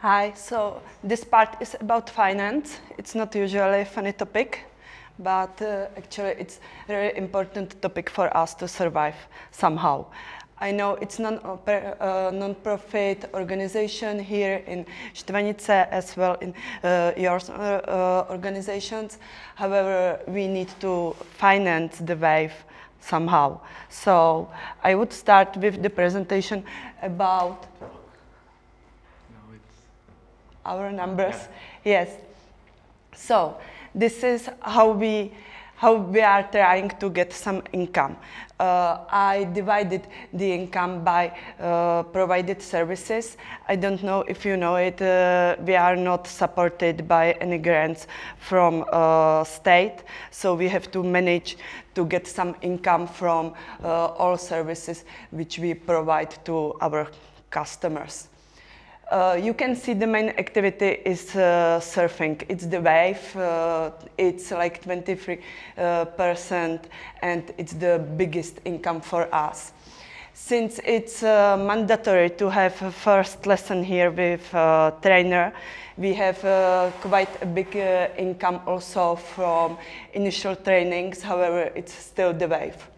Hi, so this part is about finance. It's not usually a funny topic, but actually it's a very important topic for us to survive somehow. I know it's non-profit organization here in Štvanice as well in your organizations. However, we need to finance the wave somehow. So I would start with the presentation about our numbers. Yeah. Yes. So this is how we are trying to get some income. I divided the income by provided services. I don't know if you know it. We are not supported by any grants from state, so we have to manage to get some income from all services which we provide to our customers. You can see the main activity is surfing. It's the wave. It's like 23%, and it's the biggest income for us. Since it's mandatory to have a first lesson here with a trainer, we have quite a big income also from initial trainings. However, it's still the wave.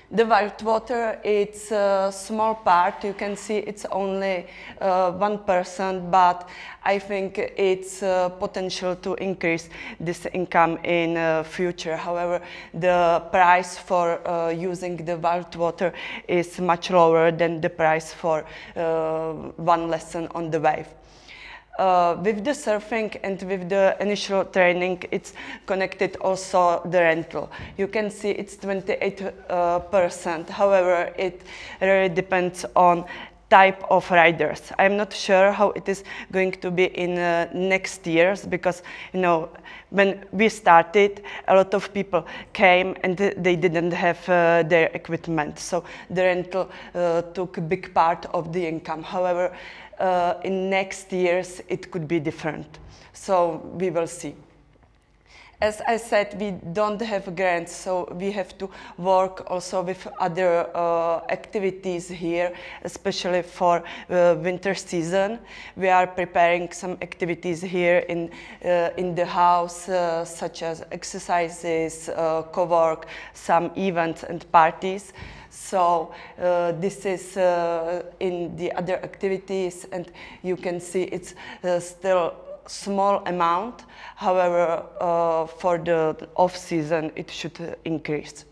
The wild water, it's a small part. You can see it's only 1%, but I think it's potential to increase this income in future. However, the price for using the wild water is much lower than the price for one lesson on the wave. With the surfing and with the initial training, it's connected also the rental. You can see it's 28%. However, it really depends on type of riders. I'm not sure how it is going to be in next years, because when we started, a lot of people came and they didn't have their equipment, so the rental took a big part of the income. However, in next years it could be different, so we will see. As I said, we don't have grants, so we have to work also with other activities here, especially for winter season. We are preparing some activities here in the house, such as exercises, co-work, some events and parties. So this is in the other activities, and you can see it's still small amount. However, for the off-season, it should increase.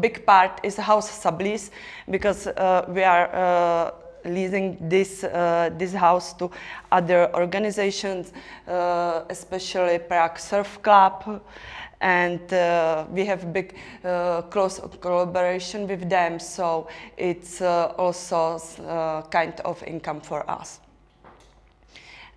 Big part is house sublease, because we are leasing this house to other organizations, especially Prague Surf Club, and we have big close collaboration with them, so it's also kind of income for us.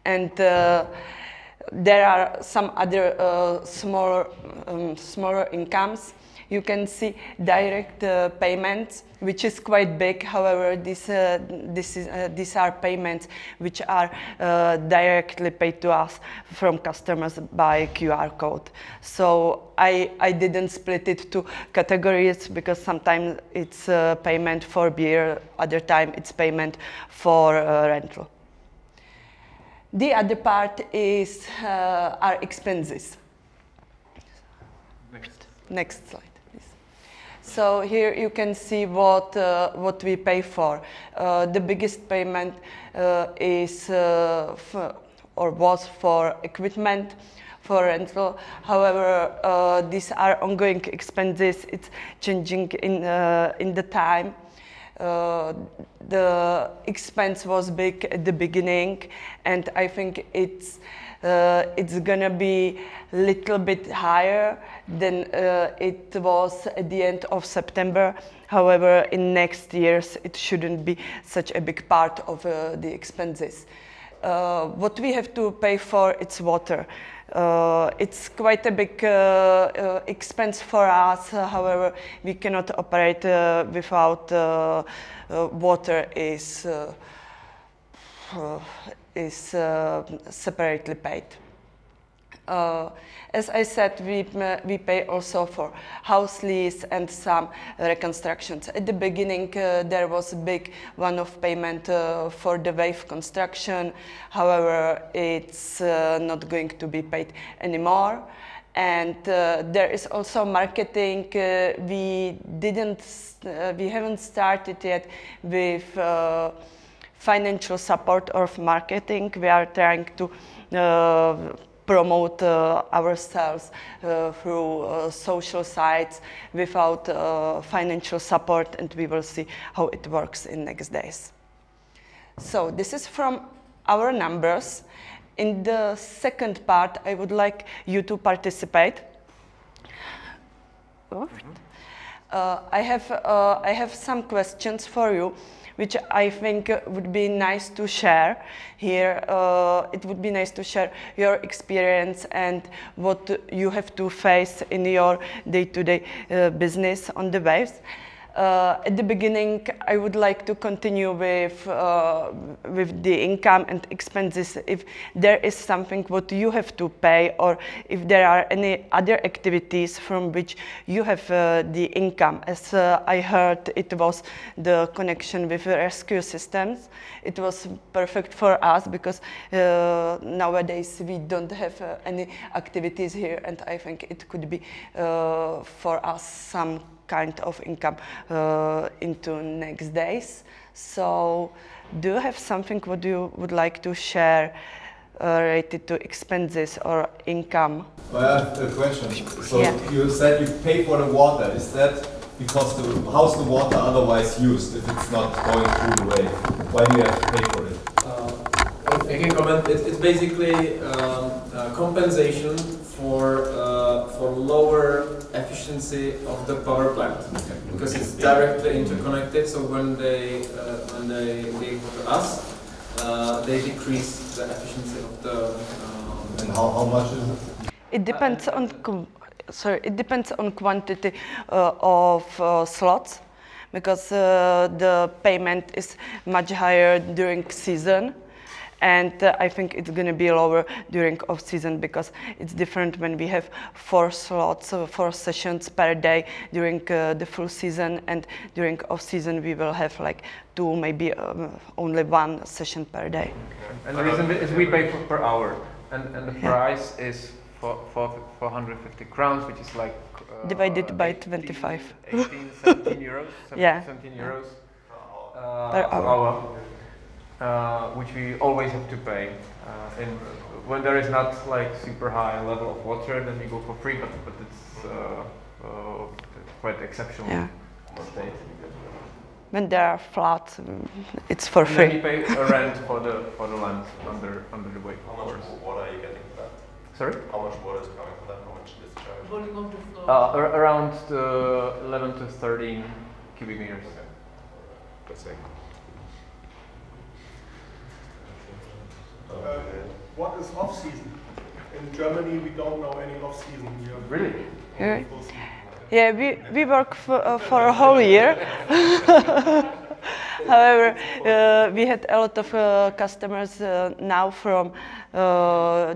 And there are some other smaller incomes. You can see direct payments, which is quite big. However, these are payments which are directly paid to us from customers by QR code. So I didn't split it to categories, because sometimes it's payment for beer, other time it's payment for rental. The other part is our expenses. Next slide, please. So here you can see what we pay for. The biggest payment is was for equipment, for rental. However, these are ongoing expenses. It's changing in the time. The expense was big at the beginning, and I think it's gonna be a little bit higher than it was at the end of September. However, in next years, it shouldn't be such a big part of the expenses. What we have to pay for, it's water. It's quite a big expense for us. However, we cannot operate without water is separately paid. As I said, we pay also for house lease and some reconstructions. At the beginning, there was a big one-off payment for the wave construction. Hahowever, it's not going to be paid anymore. And there is also marketing. We haven't started yet with financial support of marketing. We are trying to promote ourselves through social sites without financial support, and we will see how it works in next days. So this is from our numbers. In the second part, I would like you to participate. I have some questions for you, which I think would be nice to share here. It would be nice to share your experience and what you have to face in your day-to-day business on the waves. At the beginning, I would like to continue with the income and expenses. If there is something what you have to pay, or if there are any other activities from which you have the income. As I heard, it was the connection with rescue systems. It was perfect for us because nowadays we don't have any activities here, and I think it could be for us some kind of income into next days. So do you have something what you would like to share related to expenses or income? Well, I have a question. So you said you pay for the water. Is that because how's the water otherwise used if it's not going through the wave? Why do you have to pay for it? I can comment. It's basically compensation for lower efficiency of the power plant, because it's directly interconnected. So when they go to us, they decrease the efficiency of the. And how much is it? It depends on it depends on quantity of slots, because the payment is much higher during season. And I think it's going to be lower during off-season, because it's different when we have 4 slots, 4 sessions per day during the full season, and during off-season we will have like 2, maybe only 1 session per day. And the reason is we pay per hour, and the price is for 450 crowns, which is like divided by 25. 17 euros. Yeah. 17 euros per hour. Which we always have to pay. And when there is not like super high level of water, then we go for free, but it's quite exceptional. Yeah. State. When there are floods, it's for free. And then we pay a rent for the land under the wave. How much water are you getting for that? Sorry? How much water is coming for that? How much discharge? Around 11 to 13 cubic meters. Let's see. What is off-season? In Germany, we don't know any off-season. Really? Yeah, we work for a whole year. However, we had a lot of customers now from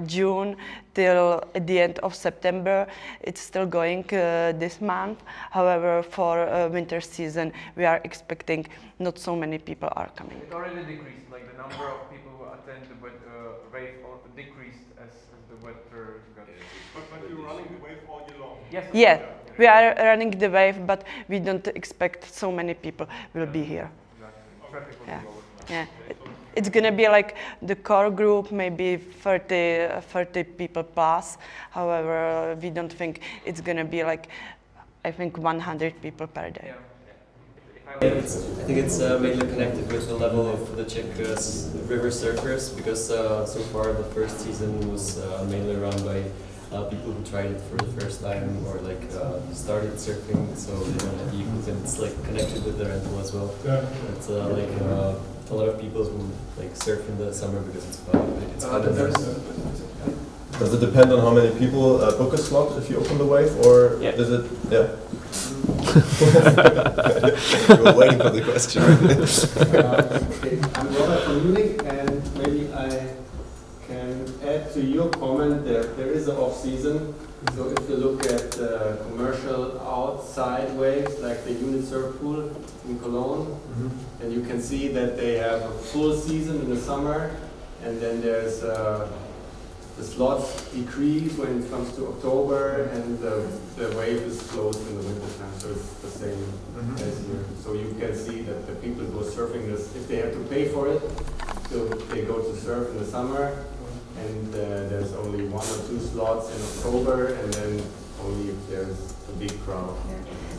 June till at the end of September. It's still going this month. However, for winter season, we are expecting not so many people are coming. It already decreased, like the number of people who attend the wave decreased as the weather got. But you're running the wave all year long? Yes. Yeah, we are running the wave, but we don't expect so many people will be here. Exactly. Yeah. Yeah. It's gonna be like the core group, maybe 30 people plus. However, we don't think it's gonna be like, I think 100 people per day. I think it's mainly connected with the level of the Czech river surfers, because so far the first season was mainly run by people who tried it for the first time, or like started surfing, so they don't have vehicles, and it's like connected with the rental as well. Yeah. It's like a lot of people who like surf in the summer because it's fun. It's fun. Does it depend on how many people book a slot if you open the wave, or is it? Yeah. You were waiting for the question. I'm Robert from Munich, and maybe I can add to your comment, there is an off-season. So if you look at commercial outside waves, like the unit surf pool in Cologne, and you can see that they have a full season in the summer, and then there's the slots decrease when it comes to October, and the wave is closed in the winter time. So it's the same as here. So you can see that the people go surfing this, if they have to pay for it, so they go to surf in the summer, and there's only 1 or 2 slots in October, and then only if there's a big crowd.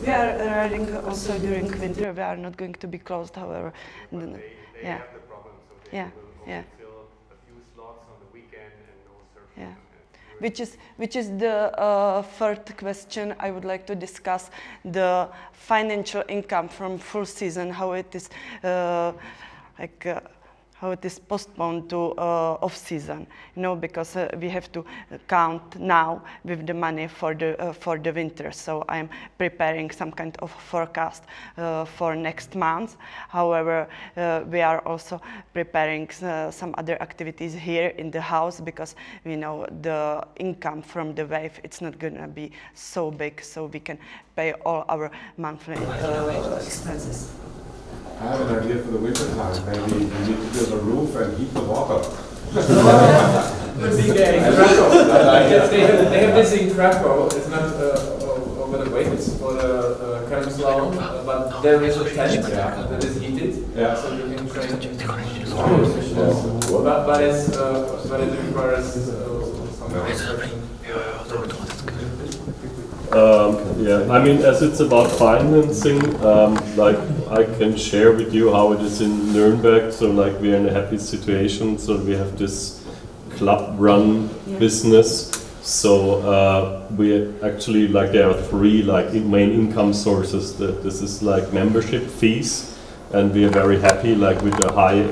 We are riding also during winter. We are not going to be closed, however. But they have the problem, so they will only fill a few slots on the weekend and no surfing. Which is the third question I would like to discuss: the financial income from full season, how it is how it is postponed to off-season, you know, because we have to count now with the money for the winter. So I'm preparing some kind of forecast for next month. However, we are also preparing some other activities here in the house, because we know the income from the wave, it's not gonna be so big, so we can pay all our monthly expenses. I have an idea for the winter time. Maybe you need to build a roof and heat the water. They have this in Krakow. It's not over the wave, it's for the Kermslau, but there is a tent that is heated, so you can train. But it requires some. Yeah, I mean, as it's about financing, like I can share with you how it is in Nuremberg. So like we're in a happy situation. So we have this club-run business. So we actually, like, there are 3 like main income sources. This is like membership fees, and we are very happy like with the high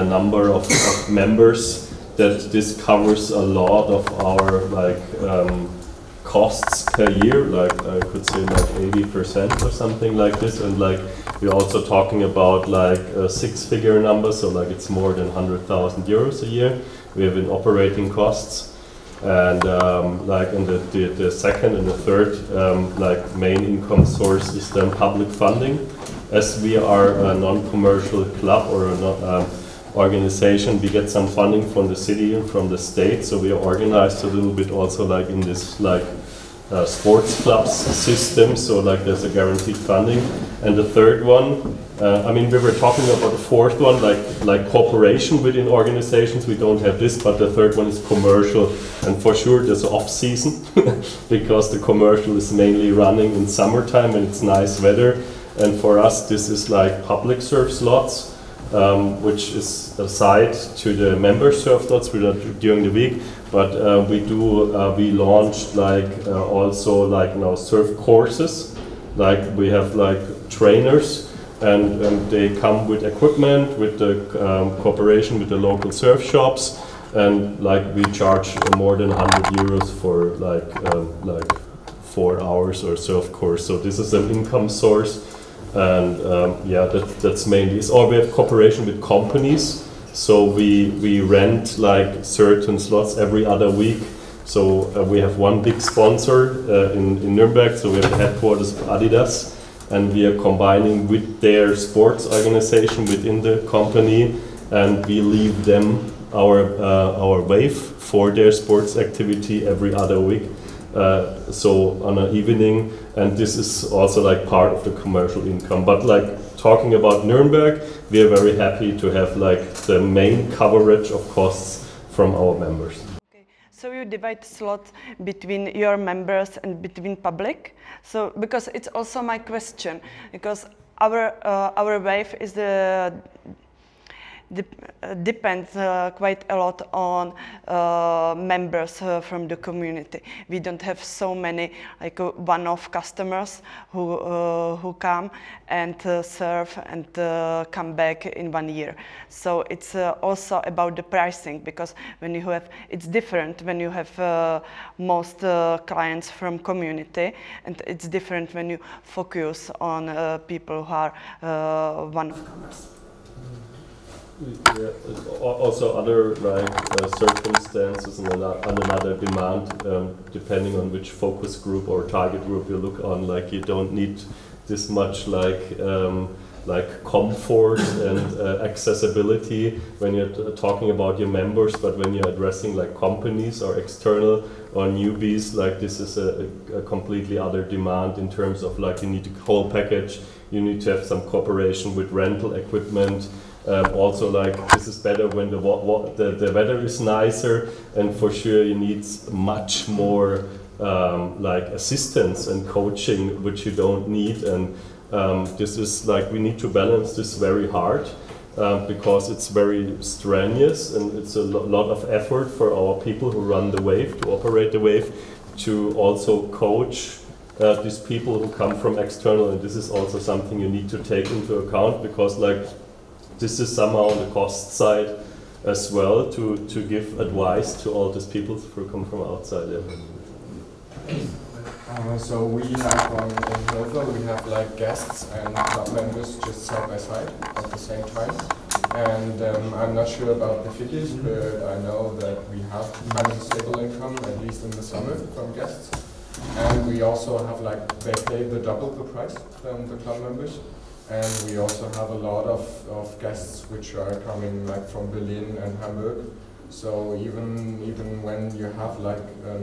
number of members, that this covers a lot of our like costs per year, like I could say like 80% or something like this. And like we're also talking about like a 6-figure number, so like it's more than 100,000 euros a year we have in operating costs. And like in the second and the third like main income source is then public funding. As we are a non-commercial club or a organization, we get some funding from the city and from the state, so we are organized a little bit also like in this like sports clubs system, so like there's a guaranteed funding. And the third one, I mean, we were talking about the fourth one, like cooperation within organizations. We don't have this, but the third one is commercial, and for sure there's off season because the commercial is mainly running in summertime and it's nice weather. And for us this is like public surf slots, which is aside to the member surf slots during the week, but we launched like also like now surf courses. Like we have like trainers, and they come with equipment, with the cooperation with the local surf shops, and like we charge more than 100 euros for like 4 hours or surf course. So this is an income source. And yeah, that's mainly. Or we have cooperation with companies, so we rent like certain slots every other week. So we have one big sponsor in Nuremberg, so we have the headquarters of Adidas, and we are combining with their sports organization within the company, and we leave them our wave for their sports activity every other week. So on an evening, and this is also like part of the commercial income. But like talking about Nuremberg, we are very happy to have like the main coverage of costs from our members. Okay, so you divide slots between your members and between public. So because it's also my question, because our wave is depends quite a lot on members from the community. We don't have so many like one-off customers who come and serve and come back in 1 year. So it's also about the pricing, because when you have, it's different when you have most clients from community, and it's different when you focus on people who are one-off comers. Also other like circumstances and another demand, depending on which focus group or target group you look on. Like you don't need this much like comfort and accessibility when you're talking about your members, but when you're addressing like companies or external or newbies, like this is a completely other demand in terms of like you need a whole package, you need to have some cooperation with rental equipment. Also, like this is better when the weather is nicer, and for sure you need much more like assistance and coaching, which you don't need. And this is like we need to balance this very hard because it's very strenuous and it's a lot of effort for our people who run the wave, to operate the wave, to also coach these people who come from external. And this is also something you need to take into account, because like this is somehow on the cost side as well, to give advice to all these people who come from outside. So we have in Hannover, we have like guests and club members just side by side at the same time. And I'm not sure about the figures, but I know that we have kind of a stable income, at least in the summer, from guests. And we also have like, they pay the double the price than the club members. And we also have a lot of guests which are coming like from Berlin and Hamburg. So even when you have like a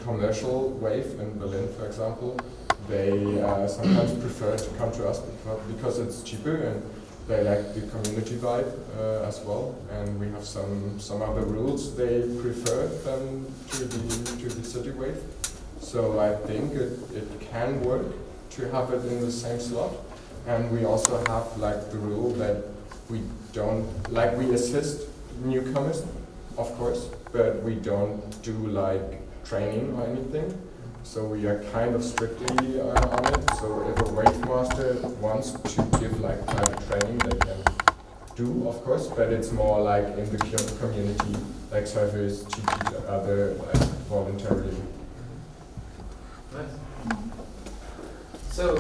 commercial wave in Berlin, for example, they sometimes prefer to come to us because it's cheaper and they like the community vibe as well. And we have some other rules they prefer than to the city wave. So I think it can work to have it in the same slot. And we also have like the rule that we don't, like we assist newcomers, of course, but we don't do like training or anything. So we are kind of strictly on it. So if a wave master wants to give like private training, they can do, of course, but it's more like in the community, like surfers teach each other like voluntarily. Nice. So,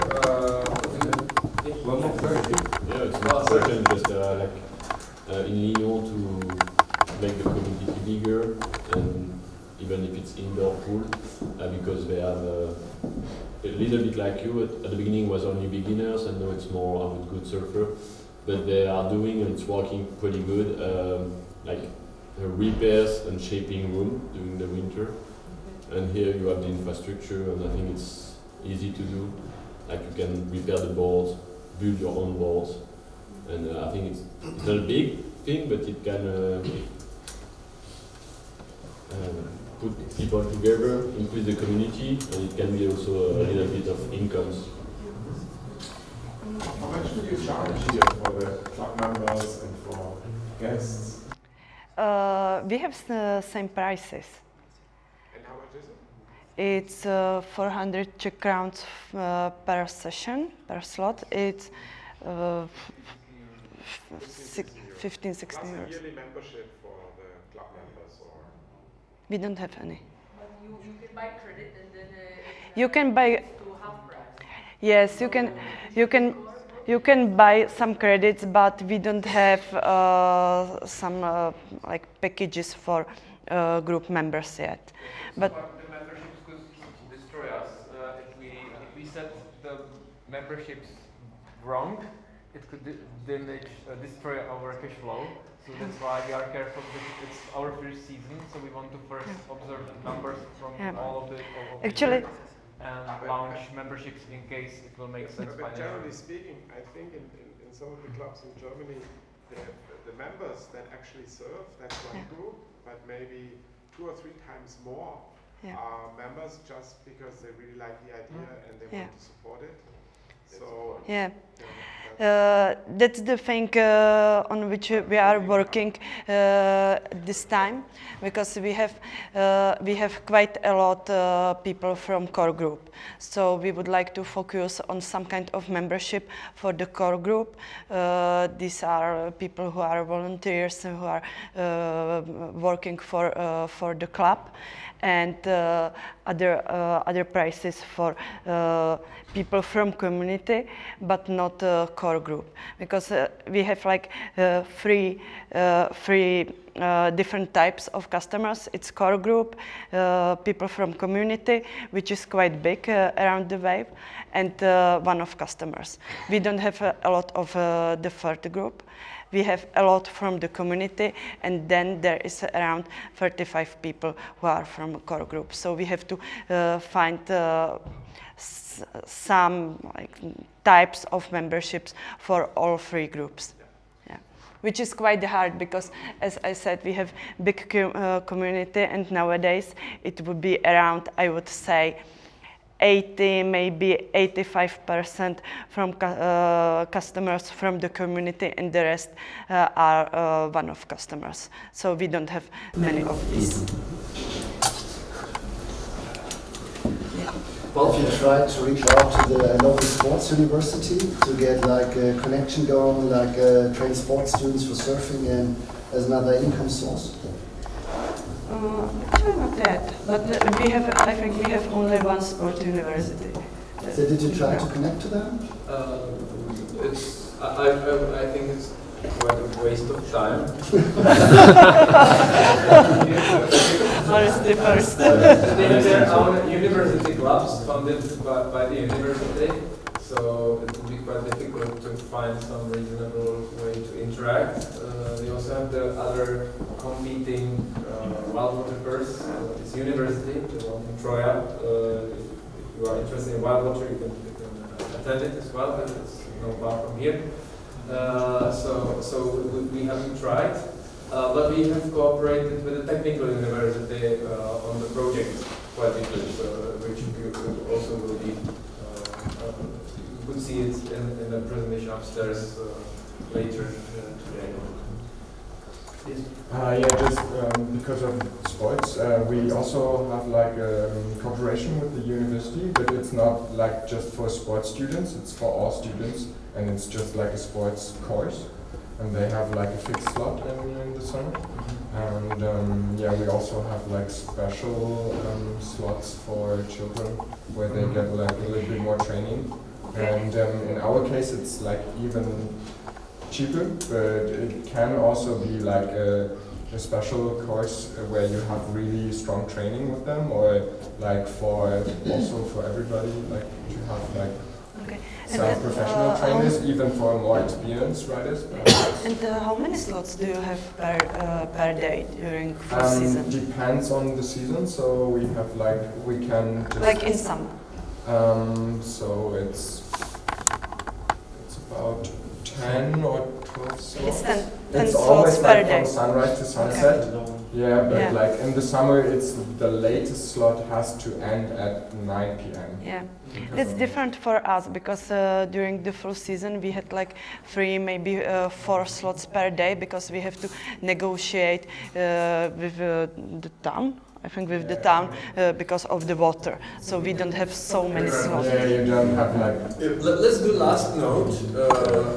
one more question. Yeah, it's one question, just in Lyon to make the community bigger, and even if it's indoor pool, because they have a little bit like you, at the beginning was only beginners, and now it's more I'm a good surfer, but they are doing, and it's working pretty good, like repairs and shaping room during the winter. And here you have the infrastructure, and I think it's easy to do. Like you can repair the boards, build your own boards, and I think it's not a big thing, but it can put people together, increase the community, and it can be also a little bit of incomes. How much do you charge here for the club members and for guests? We have the same prices. And how much is it? It's 400 Czech crowns per session, per slot. It's 15, 16 euros. Plus a yearly membership for the club members, or? We don't have any. But you can buy credit and then you can buy. To half price. Yes, you can buy some credits, but we don't have some like packages for group members yet. But the memberships could destroy us if we set the memberships wrong. It could destroy our cash flow. So that's why we are careful, because it's our first season, so we want to first observe the numbers from all of the actually, and launch memberships in case it will make sense. But generally speaking, I think in some of the clubs in Germany, the members that actually serve, that's one group, but maybe 2 or 3 times more are members just because they really like the idea and they want to support it. So that's the thing on which we are working this time, because we have quite a lot of people from core group. So we would like to focus on some kind of membership for the core group. These are people who are volunteers and who are working for the club. and other prizes for people from community, but not core group, because we have like three different types of customers. It's core group, people from community, which is quite big around the wave, and one-off customers. We don't have a lot of the third group. We have a lot from the community, and then there is around 35 people who are from a core group. So we have to find some types of memberships for all three groups. Yeah. Which is quite hard because, as I said, we have big community, and nowadays it would be around, I would say, 80, maybe 85% from customers from the community, and the rest are one-off customers. So we don't have many of these. Well, if you try to reach out to the local sports university to get like a connection going, like train sports students for surfing and as another income source? Actually not yet, but we have, I think we have only one sport university. So did you try to connect to them? I think it's quite a waste of time. Honestly first. They have their own university clubs funded by the university, so it would be quite difficult to find some reasonable way to interact. They also have the other competing wildwater course. It's university, the one in Troja. If you are interested in wildwater, you can attend it as well, but it's not far from here. So we haven't tried, but we have cooperated with the technical university on the project quite deeply, which you also will be. You could see it in the presentation upstairs later today. Yeah, just because of sports, we also have like a cooperation with the university, but it's not like just for sports students, it's for all students, and it's just like a sports course, and they have like a fixed slot in the summer. And yeah, we also have like special slots for children where they get like a little bit more training. And in our case, it's like even cheaper, but it can also be like a special course where you have really strong training with them, or like for also for everybody, like you have like some professional trainers, even for more experienced riders. And how many slots do you have per day during full season? Depends on the season, so we have like, we can just... Like in summer? So it's about 10 or 12 slots. It's 10 it's slots always like per day. from sunrise to sunset. Okay. Yeah, but like in the summer, it's the latest slot has to end at 9 p.m. Yeah, it's different for us because during the full season we had like 3, maybe 4 slots per day because we have to negotiate with the town. I think with the town because of the water, so we don't have so many slots. Yeah, you don't have like. Let's do last note,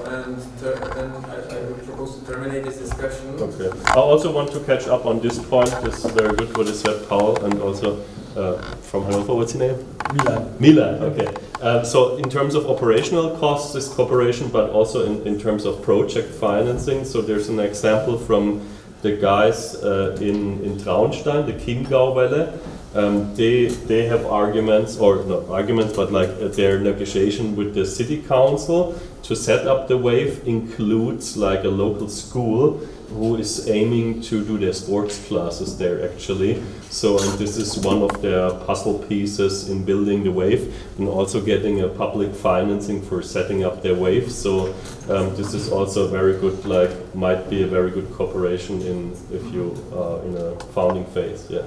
and then I would propose to terminate this discussion. Okay. I also want to catch up on this point. This is very good what you said, Paul, and also from Hannover. What's your name? Milan. Milan. Okay. So in terms of operational costs, this cooperation, but also in terms of project financing. So there's an example from the guys in Traunstein, the Chiemgauwelle. They have arguments, or not arguments, but like their negotiation with the city council to set up the wave includes like a local school who is aiming to do their sports classes there actually. So, and this is one of their puzzle pieces in building the wave and also getting a public financing for setting up their wave. So this is also very good, like might be a very good cooperation in if you are in a founding phase. Yeah.